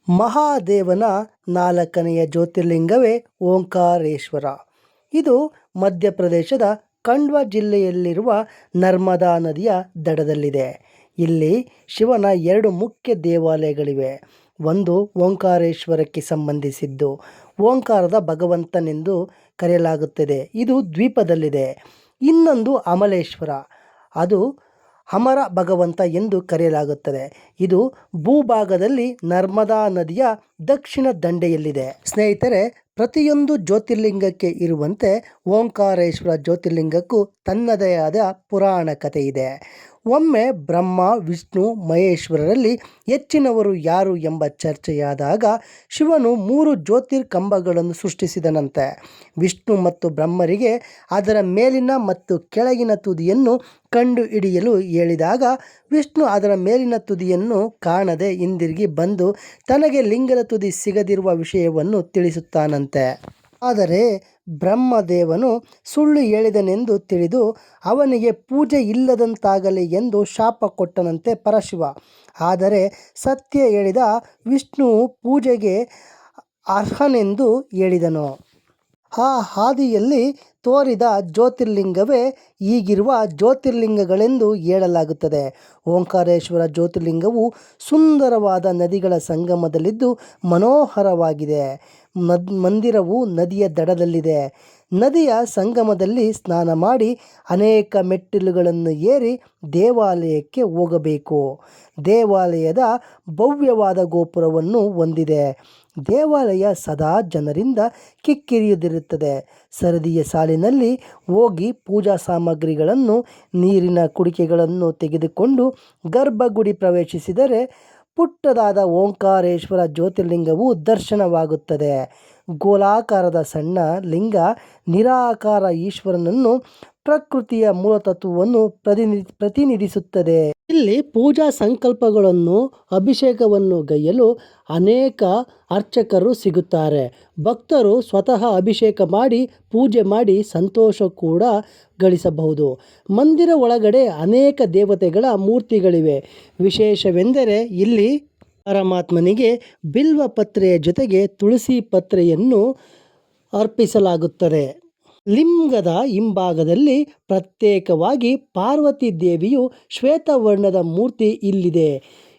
ಮಹಾದೇವನ ನಾಲ್ಕನೆಯ ಜ್ಯೋತಿರ್ಲಿಂಗವೇ ಓಂಕಾರೇಶ್ವರ. ಇದು ಮಧ್ಯಪ್ರದೇಶದ ಖಂಡ್ವಾ ಜಿಲ್ಲೆಯಲ್ಲಿರುವ ನರ್ಮದಾ ನದಿಯ ದಡದಲ್ಲಿದೆ. ಇಲ್ಲಿ ಶಿವನ ಎರಡು ಮುಖ್ಯ ದೇವಾಲಯಗಳಿವೆ. ಒಂದು ಓಂಕಾರೇಶ್ವರಕ್ಕೆ ಸಂಬಂಧಿಸಿದ್ದು ಓಂಕಾರದ ಭಗವಂತನೆಂದು ಕರೆಯಲಾಗುತ್ತದೆ, ಇದು ದ್ವೀಪದಲ್ಲಿದೆ. ಇನ್ನೊಂದು ಅಮಲೇಶ್ವರ, ಅದು ಅಮರ ಭಗವಂತ ಎಂದು ಕರೆಯಲಾಗುತ್ತದೆ. ಇದು ಭೂಭಾಗದಲ್ಲಿ ನರ್ಮದಾ ನದಿಯ ದಕ್ಷಿಣ ದಂಡೆಯಲ್ಲಿದೆ. ಸ್ನೇಹಿತರೆ, ಪ್ರತಿಯೊಂದು ಜ್ಯೋತಿರ್ಲಿಂಗಕ್ಕೆ ಇರುವಂತೆ ಓಂಕಾರೇಶ್ವರ ಜ್ಯೋತಿರ್ಲಿಂಗಕ್ಕೂ ತನ್ನದೇ ಆದ ಪುರಾಣ ಕಥೆ ಇದೆ. ಒಮ್ಮೆ ಬ್ರಹ್ಮ, ವಿಷ್ಣು, ಮಹೇಶ್ವರರಲ್ಲಿ ಹೆಚ್ಚಿನವರು ಯಾರು ಎಂಬ ಚರ್ಚೆಯಾದಾಗ ಶಿವನು 3 ಜ್ಯೋತಿರ್ಕಂಬಗಳನ್ನು ಸೃಷ್ಟಿಸಿದನಂತೆ. ವಿಷ್ಣು ಮತ್ತು ಬ್ರಹ್ಮರಿಗೆ ಅದರ ಮೇಲಿನ ಮತ್ತು ಕೆಳಗಿನ ತುದಿಯನ್ನು ಕಂಡುಹಿಡಿಯಲು ಹೇಳಿದಾಗ ವಿಷ್ಣು ಅದರ ಮೇಲಿನ ತುದಿಯನ್ನು ಕಾಣದೆ ಹಿಂದಿರುಗಿ ಬಂದು ತನಗೆ ಲಿಂಗದ ತುದಿ ಸಿಗದಿರುವ ವಿಷಯವನ್ನು ತಿಳಿಸುತ್ತಾನಂತೆ. ಆದರೆ ಬ್ರಹ್ಮದೇವನು ಸುಳ್ಳು ಹೇಳಿದನೆಂದು ತಿಳಿದು ಅವನಿಗೆ ಪೂಜೆ ಇಲ್ಲದಂತಾಗಲಿ ಎಂದು ಶಾಪ ಕೊಟ್ಟನಂತೆ ಪರಶಿವ. ಆದರೆ ಸತ್ಯ ಹೇಳಿದ ವಿಷ್ಣು ಪೂಜೆಗೆ ಅರ್ಹನೆಂದು ಹೇಳಿದನು. ಆ ಹಾದಿಯಲ್ಲಿ ತೋರಿದ ಜ್ಯೋತಿರ್ಲಿಂಗವೇ ಈಗಿರುವ ಜ್ಯೋತಿರ್ಲಿಂಗಗಳೆಂದು ಹೇಳಲಾಗುತ್ತದೆ. ಓಂಕಾರೇಶ್ವರ ಜ್ಯೋತಿರ್ಲಿಂಗವು ಸುಂದರವಾದ ನದಿಗಳ ಸಂಗಮದಲ್ಲಿದ್ದು ಮನೋಹರವಾಗಿದೆ. ಮಂದಿರವು ನದಿಯ ದಡದಲ್ಲಿದೆ. ನದಿಯ ಸಂಗಮದಲ್ಲಿ ಸ್ನಾನ ಮಾಡಿ ಅನೇಕ ಮೆಟ್ಟಿಲುಗಳನ್ನು ಏರಿ ದೇವಾಲಯಕ್ಕೆ ಹೋಗಬೇಕು. ದೇವಾಲಯದ ಭವ್ಯವಾದ ಗೋಪುರವನ್ನು ಹೊಂದಿದೆ. ದೇವಾಲಯ ಸದಾ ಜನರಿಂದ ಕಿಕ್ಕಿರಿದಿರುತ್ತದೆ. ಸರದಿಯ ಸಾಲಿನಲ್ಲಿ ಹೋಗಿ ಪೂಜಾ ಸಾಮಗ್ರಿಗಳನ್ನು, ನೀರಿನ ಕುಡಿಕೆಗಳನ್ನು ತೆಗೆದುಕೊಂಡು ಗರ್ಭಗುಡಿ ಪ್ರವೇಶಿಸಿದರೆ ಪುಟ್ಟದಾದ ಓಂಕಾರೇಶ್ವರ ಜ್ಯೋತಿರ್ಲಿಂಗವು ದರ್ಶನವಾಗುತ್ತದೆ. ಗೋಲಾಕಾರದ ಸಣ್ಣ ಲಿಂಗ ನಿರಾಕಾರ ಈಶ್ವರನನ್ನು, ಪ್ರಕೃತಿಯ ಮೂಲತತ್ವವನ್ನು ಪ್ರತಿನಿಧಿಸುತ್ತದೆ. ಇಲ್ಲಿ ಪೂಜಾ ಸಂಕಲ್ಪಗಳನ್ನು, ಅಭಿಷೇಕವನ್ನು ಗೈಯಲು ಅನೇಕ ಅರ್ಚಕರು ಸಿಗುತ್ತಾರೆ. ಭಕ್ತರು ಸ್ವತಃ ಅಭಿಷೇಕ ಮಾಡಿ ಪೂಜೆ ಮಾಡಿ ಸಂತೋಷ ಕೂಡ ಗಳಿಸಬಹುದು. ಮಂದಿರ ಒಳಗಡೆ ಅನೇಕ ದೇವತೆಗಳ ಮೂರ್ತಿಗಳಿವೆ. ವಿಶೇಷವೆಂದರೆ ಇಲ್ಲಿ ಪರಮಾತ್ಮನಿಗೆ ಬಿಲ್ವ ಪತ್ರೆಯ ಜೊತೆಗೆ ತುಳಸಿ ಪತ್ರೆಯನ್ನು ಅರ್ಪಿಸಲಾಗುತ್ತದೆ. ಲಿಂಗದ ಹಿಂಭಾಗದಲ್ಲಿ ಪ್ರತ್ಯೇಕವಾಗಿ ಪಾರ್ವತಿ ದೇವಿಯು ಶ್ವೇತವರ್ಣದ ಮೂರ್ತಿ ಇಲ್ಲಿದೆ.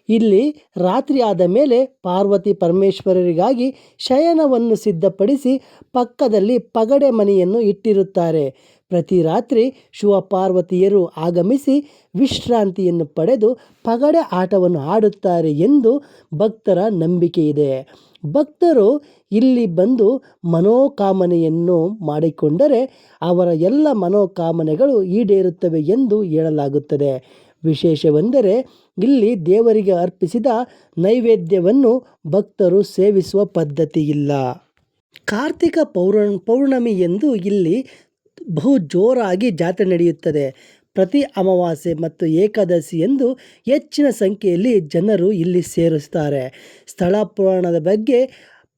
ಇಲ್ಲಿ ರಾತ್ರಿ ಆದ ಮೇಲೆ ಪಾರ್ವತಿ ಪರಮೇಶ್ವರರಿಗಾಗಿ ಶಯನವನ್ನು ಸಿದ್ಧಪಡಿಸಿ ಪಕ್ಕದಲ್ಲಿ ಪಗಡೆ ಮನೆಯನ್ನು ಇಟ್ಟಿರುತ್ತಾರೆ. ಪ್ರತಿ ರಾತ್ರಿ ಶಿವಪಾರ್ವತಿಯರು ಆಗಮಿಸಿ ವಿಶ್ರಾಂತಿಯನ್ನು ಪಡೆದು ಪಗಡೆ ಆಟವನ್ನು ಆಡುತ್ತಾರೆ ಎಂದು ಭಕ್ತರ ನಂಬಿಕೆ ಇದೆ. ಭಕ್ತರು ಇಲ್ಲಿ ಬಂದು ಮನೋಕಾಮನೆಯನ್ನು ಮಾಡಿಕೊಂಡರೆ ಅವರ ಎಲ್ಲ ಮನೋಕಾಮನೆಗಳು ಈಡೇರುತ್ತವೆ ಎಂದು ಹೇಳಲಾಗುತ್ತದೆ. ವಿಶೇಷವೆಂದರೆ ಇಲ್ಲಿ ದೇವರಿಗೆ ಅರ್ಪಿಸಿದ ನೈವೇದ್ಯವನ್ನು ಭಕ್ತರು ಸೇವಿಸುವ ಪದ್ಧತಿ ಇಲ್ಲ. ಕಾರ್ತಿಕ ಪೌರ್ಣಮಿ ಎಂದು ಇಲ್ಲಿ ಬಹು ಜೋರಾಗಿ ಜಾತ್ರೆ ನಡೆಯುತ್ತದೆ. ಪ್ರತಿ ಅಮಾವಾಸ್ಯೆ ಮತ್ತು ಏಕಾದಶಿ ಎಂದು ಹೆಚ್ಚಿನ ಸಂಖ್ಯೆಯಲ್ಲಿ ಜನರು ಇಲ್ಲಿ ಸೇರುತ್ತಾರೆ. ಸ್ಥಳ ಪುರಾಣದ ಬಗ್ಗೆ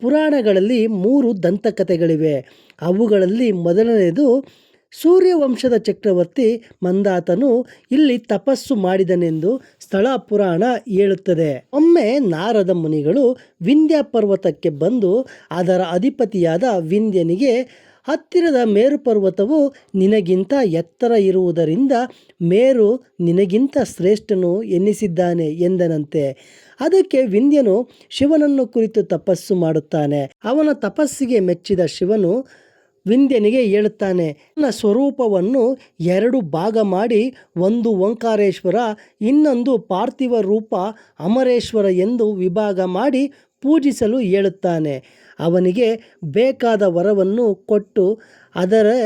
ಪುರಾಣಗಳಲ್ಲಿ 3 ದಂತಕಥೆಗಳಿವೆ. ಅವುಗಳಲ್ಲಿ ಮೊದಲನೆಯದು ಸೂರ್ಯವಂಶದ ಚಕ್ರವರ್ತಿ ಮಂದಾತನು ಇಲ್ಲಿ ತಪಸ್ಸು ಮಾಡಿದನೆಂದು ಸ್ಥಳ ಪುರಾಣ ಹೇಳುತ್ತದೆ. ಒಮ್ಮೆ ನಾರದ ಮುನಿಗಳು ವಿಂಧ್ಯ ಪರ್ವತಕ್ಕೆ ಬಂದು ಅದರ ಅಧಿಪತಿಯಾದ ವಿಂಧ್ಯನಿಗೆ, ಹತ್ತಿರದ ಮೇರು ಪರ್ವತವು ನಿನಗಿಂತ ಎತ್ತರ ಇರುವುದರಿಂದ ಮೇರು ನಿನಗಿಂತ ಶ್ರೇಷ್ಠನು ಎನ್ನಿಸಿದ್ದಾನೆ ಎಂದನಂತೆ. ಅದಕ್ಕೆ ವಿಂಧ್ಯನು ಶಿವನನ್ನು ಕುರಿತು ತಪಸ್ಸು ಮಾಡುತ್ತಾನೆ. ಅವನ ತಪಸ್ಸಿಗೆ ಮೆಚ್ಚಿದ ಶಿವನು ವಿಂಧ್ಯನಿಗೆ ಹೇಳುತ್ತಾನೆ, ನನ್ನ ಸ್ವರೂಪವನ್ನು 2 ಭಾಗ ಮಾಡಿ ಒಂದು ಓಂಕಾರೇಶ್ವರ, ಇನ್ನೊಂದು ಪಾರ್ಥಿವ ರೂಪ ಅಮರೇಶ್ವರ ಎಂದು ವಿಭಾಗ ಮಾಡಿ ಪೂಜಿಸಲು ಹೇಳುತ್ತಾನೆ. ಅವನಿಗೆ ಬೇಕಾದ ವರವನ್ನು ಕೊಟ್ಟು ಆದರೆ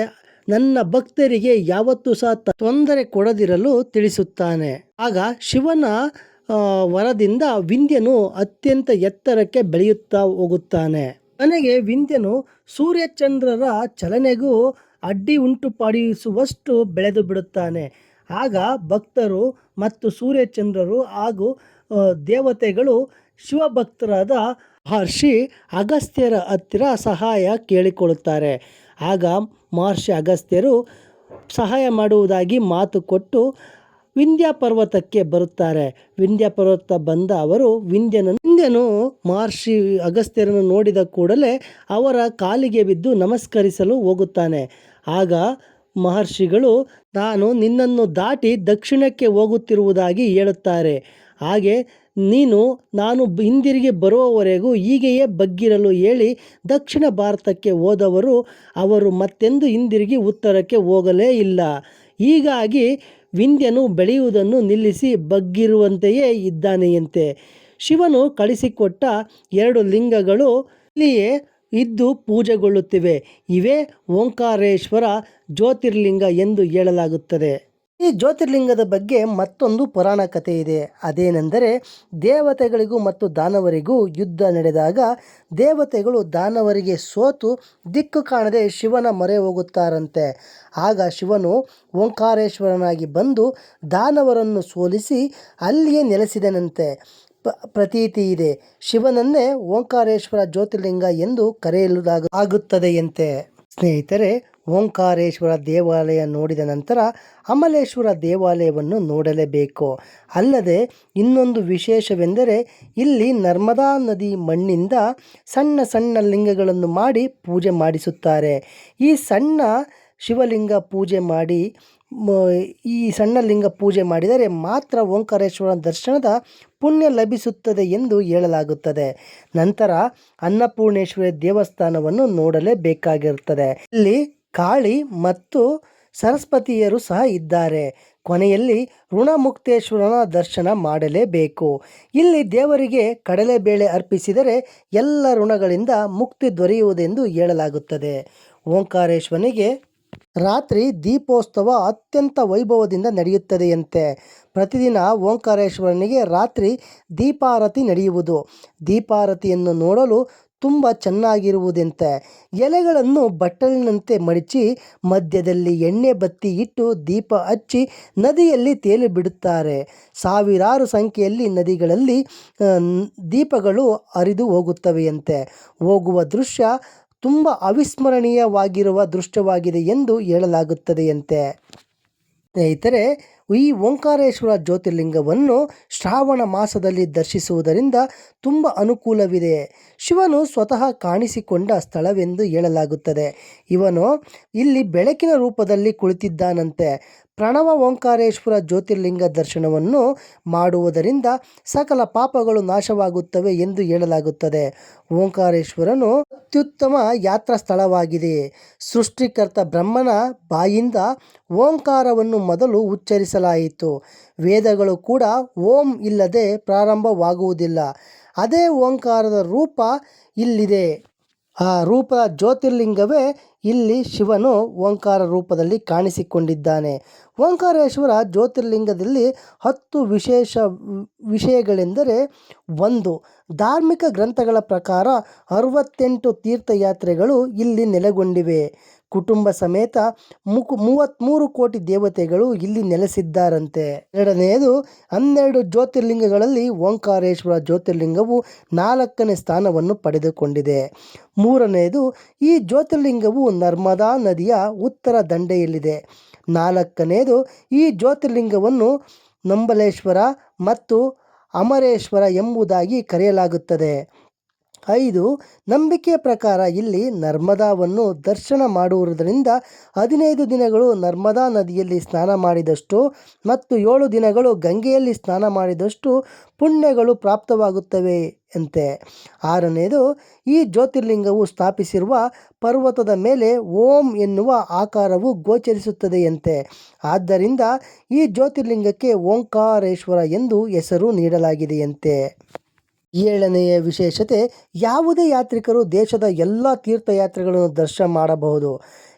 ನನ್ನ ಭಕ್ತರಿಗೆ ಯಾವತ್ತೂ ಸಹ ತೊಂದರೆ ಕೊಡದಿರಲು ತಿಳಿಸುತ್ತಾನೆ. ಆಗ ಶಿವನ ವರದಿಂದ ವಿಂಧ್ಯನು ಅತ್ಯಂತ ಎತ್ತರಕ್ಕೆ ಬೆಳೆಯುತ್ತಾ ಹೋಗುತ್ತಾನೆ. ನನಗೆ ವಿಂಧ್ಯನು ಸೂರ್ಯಚಂದ್ರರ ಚಲನೆಗೂ ಅಡ್ಡಿ ಉಂಟುಪಡಿಸುವಷ್ಟು ಬೆಳೆದು ಬಿಡುತ್ತಾನೆ. ಆಗ ಭಕ್ತರು ಮತ್ತು ಸೂರ್ಯಚಂದ್ರರು ಹಾಗೂ ದೇವತೆಗಳು ಶಿವಭಕ್ತರಾದ ಮಹರ್ಷಿ ಅಗಸ್ತ್ಯರ ಹತ್ತಿರ ಸಹಾಯ ಕೇಳಿಕೊಳ್ಳುತ್ತಾರೆ. ಆಗ ಮಹರ್ಷಿ ಅಗಸ್ತ್ಯರು ಸಹಾಯ ಮಾಡುವುದಾಗಿ ಮಾತು ಕೊಟ್ಟು ವಿಂಧ್ಯ ಪರ್ವತಕ್ಕೆ ಬರುತ್ತಾರೆ. ವಿಂಧ್ಯ ಪರ್ವತ ಬಂದ ಅವರು ವಿಂಧ್ಯನು ಮಹರ್ಷಿ ಅಗಸ್ತ್ಯರನ್ನು ನೋಡಿದ ಕೂಡಲೇ ಅವರ ಕಾಲಿಗೆ ಬಿದ್ದು ನಮಸ್ಕರಿಸಲು ಹೋಗುತ್ತಾನೆ. ಆಗ ಮಹರ್ಷಿಗಳು, ನಾನು ನಿನ್ನನ್ನು ದಾಟಿ ದಕ್ಷಿಣಕ್ಕೆ ಹೋಗುತ್ತಿರುವುದಾಗಿ ಹೇಳುತ್ತಾರೆ. ಹಾಗೆ ನಾನು ಹಿಂದಿರುಗಿ ಬರುವವರೆಗೂ ಹೀಗೆಯೇ ಬಗ್ಗಿರಲು ಹೇಳಿ ದಕ್ಷಿಣ ಭಾರತಕ್ಕೆ ಹೋದವರು ಅವರು ಮತ್ತೆಂದು ಹಿಂದಿರುಗಿ ಉತ್ತರಕ್ಕೆ ಹೋಗಲೇ ಇಲ್ಲ. ಹೀಗಾಗಿ ವಿಂಧ್ಯನು ಬೆಳೆಯುವುದನ್ನು ನಿಲ್ಲಿಸಿ ಬಗ್ಗಿರುವಂತೆಯೇ ಇದ್ದಾನೆಯಂತೆ. ಶಿವನು ಕಳಿಸಿಕೊಟ್ಟ 2 ಲಿಂಗಗಳು ಇಲ್ಲಿಯೇ ಇದ್ದು ಪೂಜೆಗೊಳ್ಳುತ್ತಿವೆ. ಇವೇ ಓಂಕಾರೇಶ್ವರ ಜ್ಯೋತಿರ್ಲಿಂಗ ಎಂದು ಹೇಳಲಾಗುತ್ತದೆ. ಈ ಜ್ಯೋತಿರ್ಲಿಂಗದ ಬಗ್ಗೆ ಮತ್ತೊಂದು ಪುರಾಣ ಕಥೆ ಇದೆ. ಅದೇನೆಂದರೆ, ದೇವತೆಗಳಿಗೂ ಮತ್ತು ದಾನವರಿಗೂ ಯುದ್ಧ ನಡೆದಾಗ ದೇವತೆಗಳು ದಾನವರಿಗೆ ಸೋತು ದಿಕ್ಕು ಕಾಣದೆ ಶಿವನ ಮೊರೆ ಹೋಗುತ್ತಾರಂತೆ. ಆಗ ಶಿವನು ಓಂಕಾರೇಶ್ವರನಾಗಿ ಬಂದು ದಾನವರನ್ನು ಸೋಲಿಸಿ ಅಲ್ಲಿಯೇ ನೆಲೆಸಿದನಂತೆ ಪ್ರತೀತಿ ಇದೆ. ಶಿವನನ್ನೇ ಓಂಕಾರೇಶ್ವರ ಜ್ಯೋತಿರ್ಲಿಂಗ ಎಂದು ಕರೆಯಲಾಗುತ್ತದೆಯಂತೆ. ಸ್ನೇಹಿತರೆ, ಓಂಕಾರೇಶ್ವರ ದೇವಾಲಯ ನೋಡಿದ ನಂತರ ಅಮಲೇಶ್ವರ ದೇವಾಲಯವನ್ನು ನೋಡಲೇಬೇಕು. ಅಲ್ಲದೆ ಇನ್ನೊಂದು ವಿಶೇಷವೆಂದರೆ, ಇಲ್ಲಿ ನರ್ಮದಾ ನದಿ ಮಣ್ಣಿಂದ ಸಣ್ಣ ಸಣ್ಣ ಲಿಂಗಗಳನ್ನು ಮಾಡಿ ಪೂಜೆ ಮಾಡಿಸುತ್ತಾರೆ. ಈ ಸಣ್ಣ ಶಿವಲಿಂಗ ಪೂಜೆ ಮಾಡಿ ಈ ಸಣ್ಣ ಲಿಂಗ ಪೂಜೆ ಮಾಡಿದರೆ ಮಾತ್ರ ಓಂಕಾರೇಶ್ವರ ದರ್ಶನದ ಪುಣ್ಯ ಲಭಿಸುತ್ತದೆ ಎಂದು ಹೇಳಲಾಗುತ್ತದೆ. ನಂತರ ಅನ್ನಪೂರ್ಣೇಶ್ವರಿ ದೇವಸ್ಥಾನವನ್ನು ನೋಡಲೇಬೇಕಾಗಿರುತ್ತದೆ. ಇಲ್ಲಿ ಕಾಳಿ ಮತ್ತು ಸರಸ್ವತಿಯರು ಸಹ ಇದ್ದಾರೆ. ಕೊನೆಯಲ್ಲಿ ಋಣಮುಕ್ತೇಶ್ವರನ ದರ್ಶನ ಮಾಡಲೇಬೇಕು. ಇಲ್ಲಿ ದೇವರಿಗೆ ಕಡಲೆಬೇಳೆ ಅರ್ಪಿಸಿದರೆ ಎಲ್ಲ ಋಣಗಳಿಂದ ಮುಕ್ತಿ ದೊರೆಯುವುದೆಂದು ಹೇಳಲಾಗುತ್ತದೆ. ಓಂಕಾರೇಶ್ವರನಿಗೆ ರಾತ್ರಿ ದೀಪೋತ್ಸವ ಅತ್ಯಂತ ವೈಭವದಿಂದ ನಡೆಯುತ್ತದೆಯಂತೆ. ಪ್ರತಿದಿನ ಓಂಕಾರೇಶ್ವರನಿಗೆ ರಾತ್ರಿ ದೀಪಾರತಿ ನಡೆಯುವುದು. ದೀಪಾರತಿಯನ್ನು ನೋಡಲು ತುಂಬ ಚೆನ್ನಾಗಿರುವುದಂತೆ. ಎಲೆಗಳನ್ನು ಬಟ್ಟಲಿನಂತೆ ಮಡಚಿ ಮಧ್ಯದಲ್ಲಿ ಎಣ್ಣೆ ಬತ್ತಿ ಇಟ್ಟು ದೀಪ ಹಚ್ಚಿ ನದಿಯಲ್ಲಿ ತೇಲಿ ಬಿಡುತ್ತಾರೆ. ಸಾವಿರಾರು ಸಂಖ್ಯೆಯಲ್ಲಿ ನದಿಗಳಲ್ಲಿ ದೀಪಗಳು ಹರಿದು ಹೋಗುತ್ತವೆಯಂತೆ. ಹೋಗುವ ದೃಶ್ಯ ತುಂಬ ಅವಿಸ್ಮರಣೀಯವಾಗಿರುವ ದೃಶ್ಯವಾಗಿದೆ ಎಂದು ಹೇಳಲಾಗುತ್ತದೆಯಂತೆ. ಸ್ನೇಹಿತರೆ, ಈ ಓಂಕಾರೇಶ್ವರ ಜ್ಯೋತಿರ್ಲಿಂಗವನ್ನು ಶ್ರಾವಣ ಮಾಸದಲ್ಲಿ ದರ್ಶಿಸುವುದರಿಂದ ತುಂಬ ಅನುಕೂಲವಿದೆ. ಶಿವನು ಸ್ವತಃ ಕಾಣಿಸಿಕೊಂಡ ಸ್ಥಳವೆಂದು ಹೇಳಲಾಗುತ್ತದೆ. ಇವನು ಇಲ್ಲಿ ಬೆಳಕಿನ ರೂಪದಲ್ಲಿ ಕುಳಿತಿದ್ದಾನಂತೆ. ಪ್ರಣವ ಓಂಕಾರೇಶ್ವರ ಜ್ಯೋತಿರ್ಲಿಂಗ ದರ್ಶನವನ್ನು ಮಾಡುವುದರಿಂದ ಸಕಲ ಪಾಪಗಳು ನಾಶವಾಗುತ್ತವೆ ಎಂದು ಹೇಳಲಾಗುತ್ತದೆ. ಓಂಕಾರೇಶ್ವರನು ಅತ್ಯುತ್ತಮ ಯಾತ್ರಾ ಸ್ಥಳವಾಗಿದೆ. ಸೃಷ್ಟಿಕರ್ತ ಬ್ರಹ್ಮನ ಬಾಯಿಂದ ಓಂಕಾರವನ್ನು ಮೊದಲು ಉಚ್ಚರಿಸಲಾಯಿತು. ವೇದಗಳು ಕೂಡ ಓಂ ಇಲ್ಲದೆ ಪ್ರಾರಂಭವಾಗುವುದಿಲ್ಲ. ಅದೇ ಓಂಕಾರದ ರೂಪ ಇಲ್ಲಿದೆ. ಆ ರೂಪ ಜ್ಯೋತಿರ್ಲಿಂಗವೇ ಇಲ್ಲಿ ಶಿವನು ಓಂಕಾರ ರೂಪದಲ್ಲಿ ಕಾಣಿಸಿಕೊಂಡಿದ್ದಾನೆ. ಓಂಕಾರೇಶ್ವರ ಜ್ಯೋತಿರ್ಲಿಂಗದಲ್ಲಿ 10 ವಿಷಯಗಳೆಂದರೆ, 1. ಧಾರ್ಮಿಕ ಗ್ರಂಥಗಳ ಪ್ರಕಾರ 68 ತೀರ್ಥಯಾತ್ರೆಗಳು ಇಲ್ಲಿ ನೆಲೆಗೊಂಡಿವೆ. ಕುಟುಂಬ ಸಮೇತ 33 ಕೋಟಿ ದೇವತೆಗಳು ಇಲ್ಲಿ ನೆಲೆಸಿದ್ದಾರಂತೆ. 2ನೇದು, 12 ಜ್ಯೋತಿರ್ಲಿಂಗಗಳಲ್ಲಿ ಓಂಕಾರೇಶ್ವರ ಜ್ಯೋತಿರ್ಲಿಂಗವು 4ನೇ ಸ್ಥಾನವನ್ನು ಪಡೆದುಕೊಂಡಿದೆ. 3ನೇದು, ಈ ಜ್ಯೋತಿರ್ಲಿಂಗವು ನರ್ಮದಾ ನದಿಯ ಉತ್ತರ ದಂಡೆಯಲ್ಲಿದೆ. 4ನೇದು, ಈ ಜ್ಯೋತಿರ್ಲಿಂಗವನ್ನು ನಂಬಲೇಶ್ವರ ಮತ್ತು ಅಮರೇಶ್ವರ ಎಂಬುದಾಗಿ ಕರೆಯಲಾಗುತ್ತದೆ. 5. ನಂಬಿಕೆಯ ಪ್ರಕಾರ ಇಲ್ಲಿ ನರ್ಮದಾವನ್ನು ದರ್ಶನ ಮಾಡುವುದರಿಂದ 15 ದಿನಗಳು ನರ್ಮದಾ ನದಿಯಲ್ಲಿ ಸ್ನಾನ ಮಾಡಿದಷ್ಟು ಮತ್ತು 7 ದಿನಗಳು ಗಂಗೆಯಲ್ಲಿ ಸ್ನಾನ ಮಾಡಿದಷ್ಟು ಪುಣ್ಯಗಳು ಪ್ರಾಪ್ತವಾಗುತ್ತವೆ ಅಂತೆ. 6ನೇದು, ಈ ಜ್ಯೋತಿರ್ಲಿಂಗವು ಸ್ಥಾಪಿಸಿರುವ ಪರ್ವತದ ಮೇಲೆ ಓಂ ಎನ್ನುವ ಆಕಾರವು ಗೋಚರಿಸುತ್ತದೆಯಂತೆ. ಆದ್ದರಿಂದ ಈ ಜ್ಯೋತಿರ್ಲಿಂಗಕ್ಕೆ ಓಂಕಾರೇಶ್ವರ ಎಂದು ಹೆಸರು ನೀಡಲಾಗಿದೆಯಂತೆ. 7ನೆಯ ವಿಶೇಷತೆ, ಯಾವುದೇ ಯಾತ್ರಿಕರು ದೇಶದ ಎಲ್ಲ ತೀರ್ಥಯಾತ್ರೆಗಳನ್ನು ದರ್ಶನ ಮಾಡಬಹುದು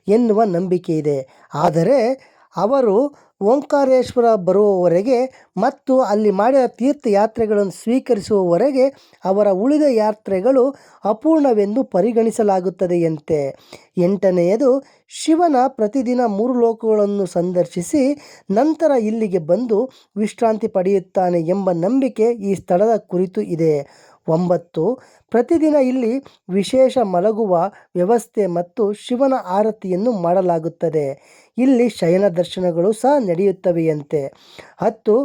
ಎನ್ನುವ ನಂಬಿಕೆ ಇದೆ. ಆದರೆ ಅವರು ಓಂಕಾರೇಶ್ವರ ಬರುವವರೆಗೆ ಮತ್ತು ಅಲ್ಲಿ ಮಾಡಿದ ತೀರ್ಥಯಾತ್ರೆಗಳನ್ನು ಸ್ವೀಕರಿಸುವವರೆಗೆ ಅವರ ಉಳಿದ ಯಾತ್ರೆಗಳು ಅಪೂರ್ಣವೆಂದು ಪರಿಗಣಿಸಲಾಗುತ್ತದೆಯಂತೆ. 8ನೇಯದು, ಶಿವನ ಪ್ರತಿದಿನ 3 ಲೋಕಗಳನ್ನು ಸಂದರ್ಶಿಸಿ ನಂತರ ಇಲ್ಲಿಗೆ ಬಂದು ವಿಶ್ರಾಂತಿ ಪಡೆಯುತ್ತಾನೆ ಎಂಬ ನಂಬಿಕೆ ಈ ಸ್ಥಳದ ಕುರಿತು ಇದೆ. 9. ಪ್ರತಿದಿನ ಇಲ್ಲಿ ವಿಶೇಷ ಮಲಗುವ ವ್ಯವಸ್ಥೆ ಮತ್ತು ಶಿವನ ಆರತಿಯನ್ನು ಮಾಡಲಾಗುತ್ತದೆ. ಇಲ್ಲಿ ಶಯನ ದರ್ಶನಗಳು ಸಹ ನಡೆಯುತ್ತವೆಯಂತೆ. 10.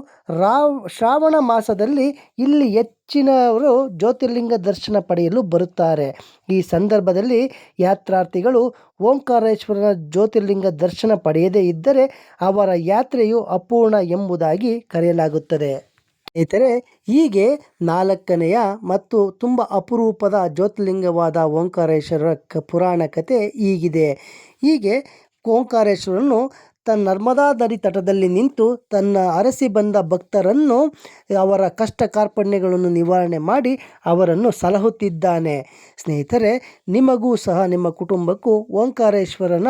ಶ್ರಾವಣ ಮಾಸದಲ್ಲಿ ಇಲ್ಲಿ ಹೆಚ್ಚಿನವರು ಜ್ಯೋತಿರ್ಲಿಂಗ ದರ್ಶನ ಪಡೆಯಲು ಬರುತ್ತಾರೆ. ಈ ಸಂದರ್ಭದಲ್ಲಿ ಯಾತ್ರಾರ್ಥಿಗಳು ಓಂಕಾರೇಶ್ವರನ ಜ್ಯೋತಿರ್ಲಿಂಗ ದರ್ಶನ ಪಡೆಯದೇ ಇದ್ದರೆ ಅವರ ಯಾತ್ರೆಯು ಅಪೂರ್ಣ ಎಂಬುದಾಗಿ ಕರೆಯಲಾಗುತ್ತದೆ. ಸ್ನೇಹಿತರೆ, ಹೀಗೆ 4ನೆಯ ಮತ್ತು ತುಂಬ ಅಪರೂಪದ ಜ್ಯೋತಿರ್ಲಿಂಗವಾದ ಓಂಕಾರೇಶ್ವರ ಪುರಾಣ ಕಥೆ ಹೀಗಿದೆ. ಹೀಗೆ ಓಂಕಾರೇಶ್ವರನು ತನ್ನ ನರ್ಮದಾ ನದಿ ತಟದಲ್ಲಿ ನಿಂತು ತನ್ನ ಅರಸಿ ಬಂದ ಭಕ್ತರನ್ನು ಅವರ ಕಷ್ಟ ಕಾರ್ಪಣ್ಯಗಳನ್ನು ನಿವಾರಣೆ ಮಾಡಿ ಅವರನ್ನು ಸಲಹುತ್ತಿದ್ದಾನೆ. ಸ್ನೇಹಿತರೆ, ನಿಮಗೂ ಸಹ ನಿಮ್ಮ ಕುಟುಂಬಕ್ಕೂ ಓಂಕಾರೇಶ್ವರನ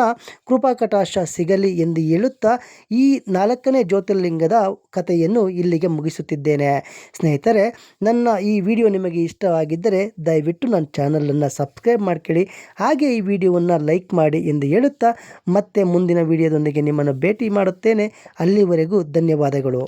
ಕೃಪಾಕಟಾಕ್ಷ ಸಿಗಲಿ ಎಂದು ಹೇಳುತ್ತಾ ಈ 4ನೇ ಜ್ಯೋತಿರ್ಲಿಂಗದ ಕಥೆಯನ್ನು ಇಲ್ಲಿಗೆ ಮುಗಿಸುತ್ತಿದ್ದೇನೆ. ಸ್ನೇಹಿತರೆ, ನನ್ನ ಈ ವಿಡಿಯೋ ನಿಮಗೆ ಇಷ್ಟವಾಗಿದ್ದರೆ ದಯವಿಟ್ಟು ನನ್ನ ಚಾನಲನ್ನು ಸಬ್ಸ್ಕ್ರೈಬ್ ಮಾಡ್ಕೊಳ್ಳಿ. ಹಾಗೆ ಈ ವಿಡಿಯೋವನ್ನು ಲೈಕ್ ಮಾಡಿ ಎಂದು ಹೇಳುತ್ತಾ ಮತ್ತೆ ಮುಂದಿನ ವಿಡಿಯೋದೊಂದಿಗೆ ನಿಮ್ಮನ್ನು ಭೇಟಿ ಮಾಡುತ್ತೇನೆ. ಅಲ್ಲಿವರೆಗೂ ಧನ್ಯವಾದಗಳು.